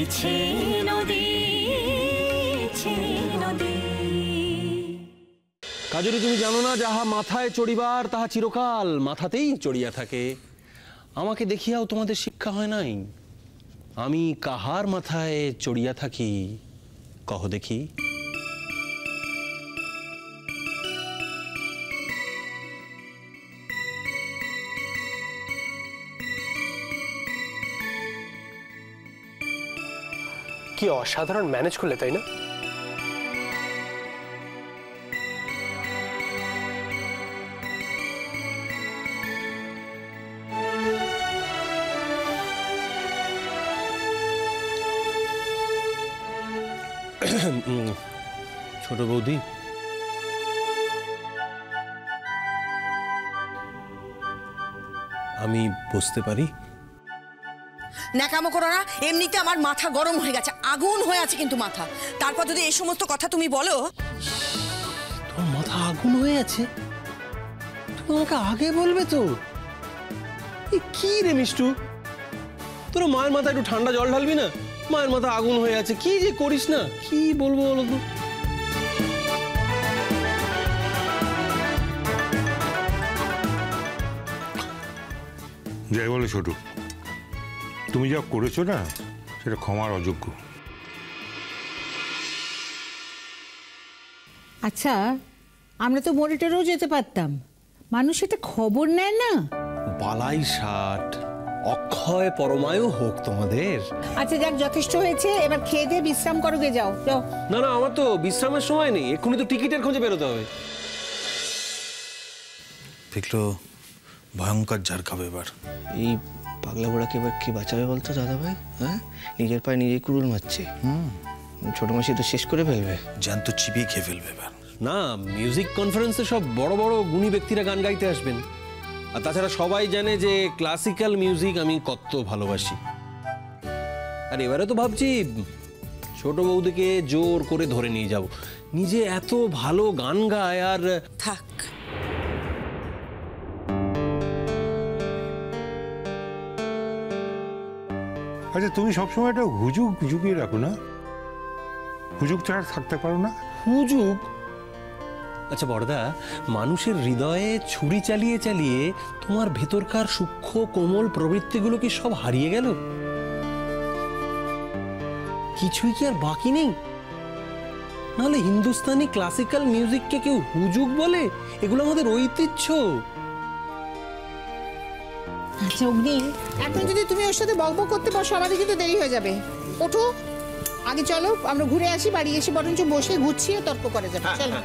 বইছে নদী নদী। কাজরি তুমি জানো না, যাহা মাথায় চড়িবার তাহা চিরকাল মাথাতেই চড়িয়া থাকে। আমাকে দেখিয়াও তোমাদের শিক্ষা হয় নাই? আমি কাহার মাথায় চড়িয়া থাকি কহ দেখি? কি অসাধারণ ম্যানেজ করলে, তাই না? ছোট বৌদি, আমি বুঝতে পারি। ন্যাকামো করো না, এমনিতে আমার মাথা গরম হয়ে গেছে, আগুন হয়ে আছে কিন্তু মাথা। তারপর যদি এই সমস্ত কথা তুমি বলো। তোমার মাথা আগুন হয়ে আছে? তুমি আমাকে আগে বলবে তো। কি রে মিষ্টু, তোর মায়ের মাথায় একটু ঠান্ডা জল ঢালবি না? মায়ের মাথা আগুন হয়ে আছে, কি যে করিস না, কি বলবো বলো তো। যাই বলে ছোট, তুমি যা করেছো না সেটা ক্ষমার অযোগ্য। আচ্ছা, আমরা তো মরিটারও যেতে পারতাম, মানুষ এটা খবর নেয় না। বালাই ষাট, অক্ষয় পরমায়ু হোক তোমাদের। আচ্ছা যাক, যথেষ্ট হয়েছে, এবার খেয়ে দিয়ে বিশ্রাম করো, গে যাও যাও। না না, আমার তো বিশ্রামের সময় নেই, এক্ষুনি তো টিকিটের খোঁজে বেরোতে হবে। দেখলো ভয়ঙ্কর ঝাড় খাবে এবার। এই পাগলা বুড়াকে এবার কে বাঁচাবে বলতো দাদা ভাই? হ্যাঁ, নিজের পায়ে নিজে কুড়ুল মারছে। ছোট মাসি তো শেষ করে ফেলবে, জ্যান্ত চিবিয়ে খেয়ে ফেলবে এবার। না, মিউজিক কনফারেন্সে সব বড় বড় গুণী ব্যক্তিরা গান গাইতে আসবেন, আর তাছাড়া সবাই জানে যে ক্লাসিক্যাল মিউজিক আমি কত ভালোবাসি। আর এবারে তো ভাবছি ছোট বৌদিকে জোর করে ধরে নিয়ে যাব, নিজে এত ভালো গান গায়। আর থাক, আচ্ছা, তুমি সবসময় একটা হুজুগ ঝুঁকিয়ে রাখো না? হুজুগ ছাড়া থাকতে পারো না? হুজুগ? আচ্ছা বড়দা, মানুষের হৃদয়ে ছুরি চালিয়ে চালিয়ে তোমার ভেতরকার সূক্ষ্ম কোমল প্রবৃত্তিগুলো কি সব হারিয়ে গেল? কিছুই কি আর বাকি নেই? নাহলে হিন্দুস্তানি ক্লাসিক্যাল মিউজিককে কেউ হুজুগ বলে? এগুলো আমাদের ঐতিহ্য। আচ্ছা অগ্নি, এখন যদি তুমি ওর সাথে বকবক করতে বসো আমাদের কিন্তু দেরি হয়ে যাবে। ওঠো, আগে চলো আমরা ঘুরে আসি, বাড়ি এসে বরঞ্চ বসে গুছিয়ে তর্ক করা যাবে। চলো।